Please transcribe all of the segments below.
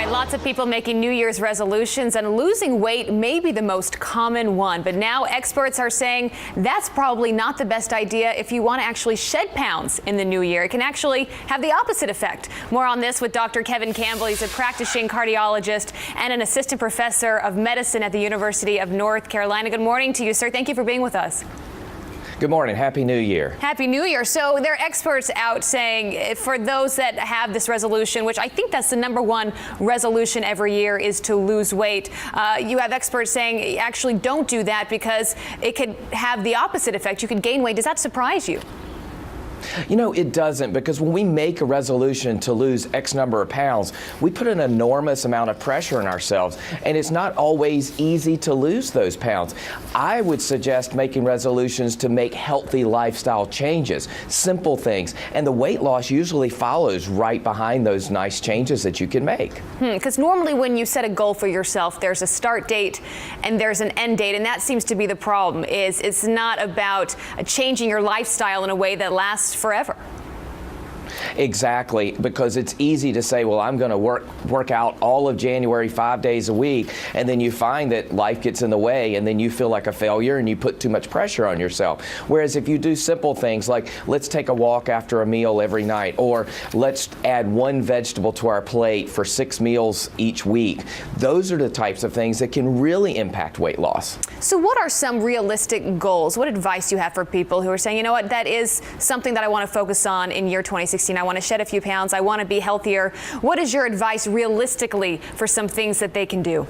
right, lots of people making New Year's resolutions, and losing weight may be the most common one. But now experts are saying that's probably not the best idea if you want to actually shed pounds in the new year. It can actually have the opposite effect. More on this with Dr. Campbell. He's a practicing cardiologist and an assistant professor of medicine at the University of North Carolina. Good morning to you, sir. Thank you for being with us. Good morning. Happy New Year. Happy New Year. So there are experts out saying for those that have this resolution, which I think that's the #1 resolution every year, is to lose weight. You have experts saying actually don't do that because it could have the opposite effect. You could gain weight. Does that surprise you? You know, it doesn't, because when we make a resolution to lose X number of pounds, we put an enormous amount of pressure on ourselves, and it's not always easy to lose those pounds. I would suggest making resolutions to make healthy lifestyle changes, simple things, and the weight loss usually follows right behind those nice changes that you can make. Because normally when you set a goal for yourself, there's a start date and there's an end date, and that seems to be the problem. Is it's not about changing your lifestyle in a way that lasts forever. Exactly, because it's easy to say, well, I'm going to work out all of January 5 days a week, and then you find that life gets in the way, and then you feel like a failure and you put too much pressure on yourself. Whereas if you do simple things like let's take a walk after a meal every night, or let's add 1 vegetable to our plate for 6 meals each week, those are the types of things that can really impact weight loss. So what are some realistic goals? What advice do you have for people who are saying, you know what, that is something that I want to focus on in year 2016. I want to shed a few pounds. I want to be healthier. What is your advice realistically for some things that they can do?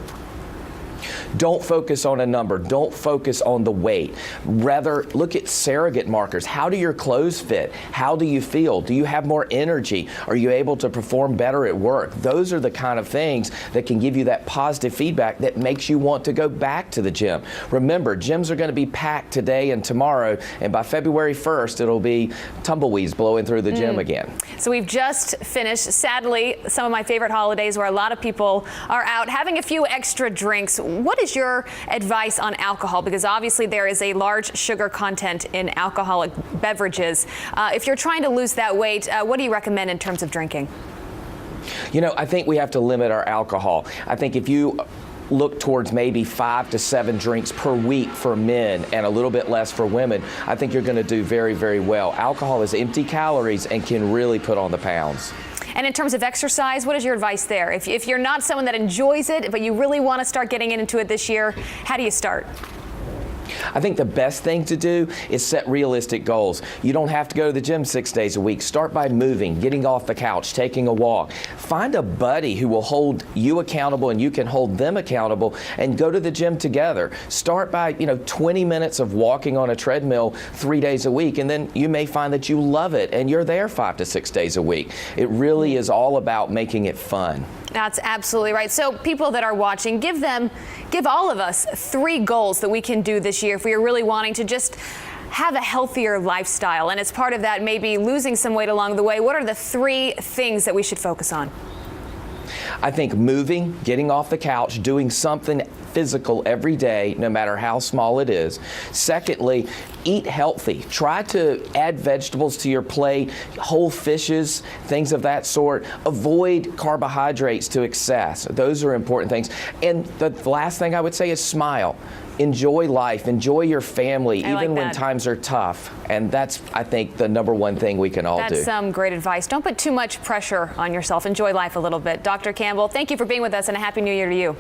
Don't focus on a number. Don't focus on the weight. Rather, look at surrogate markers. How do your clothes fit? How do you feel? Do you have more energy? Are you able to perform better at work? Those are the kind of things that can give you that positive feedback that makes you want to go back to the gym. Remember, gyms are going to be packed today and tomorrow, and by February 1st, it'll be tumbleweeds blowing through the gym again. So we've just finished, sadly, some of my favorite holidays where a lot of people are out having a few extra drinks. What is your advice on alcohol? Because obviously there is a large sugar content in alcoholic beverages. If you're trying to lose that weight, what do you recommend in terms of drinking? You know, I think we have to limit our alcohol. I think if you look towards maybe 5 to 7 drinks per week for men and a little bit less for women, I think you're going to do very, very well. Alcohol is empty calories and can really put on the pounds. And in terms of exercise, what is your advice there? If you're not someone that enjoys it, but you really want to start getting into it this year, how do you start? I think the best thing to do is set realistic goals. You don't have to go to the gym 6 days a week. Start by moving, getting off the couch, taking a walk. Find a buddy who will hold you accountable and you can hold them accountable, and go to the gym together. Start by, 20 minutes of walking on a treadmill 3 days a week, and then you may find that you love it and you're there 5 to 6 days a week. It really is all about making it fun. That's absolutely right. So people that are watching, give all of us 3 goals that we can do this year if we are really wanting to just have a healthier lifestyle. And as part of that, maybe losing some weight along the way. What are the 3 things that we should focus on? I think moving, getting off the couch, doing something physical every day, no matter how small it is. Secondly, eat healthy. Try to add vegetables to your plate, whole fishes, things of that sort. Avoid carbohydrates to excess. Those are important things. And the last thing I would say is smile. Enjoy life, enjoy your family, even when times are tough. And that's, I think, the #1 thing we can all do. That's some great advice. Don't put too much pressure on yourself. Enjoy life a little bit. Dr. Campbell, thank you for being with us, and a Happy New Year to you.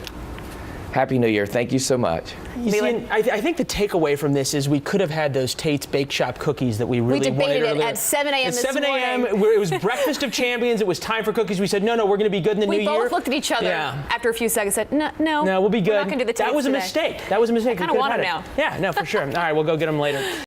Happy New Year. Thank you so much. You see, I think the takeaway from this is we could have had those Tate's Bake Shop cookies that we really wanted earlier. We debated it at 7 a.m. At this 7 a.m. morning. It was breakfast of champions. It was time for cookies. We said, no, we're going to be good in the new year. We both looked at each other after a few seconds and said, no, we'll be good. We're not going to do the Tate's That was a today. mistake. That was a mistake. I kind of want them now. Yeah, no, for sure. All right, we'll go get them later.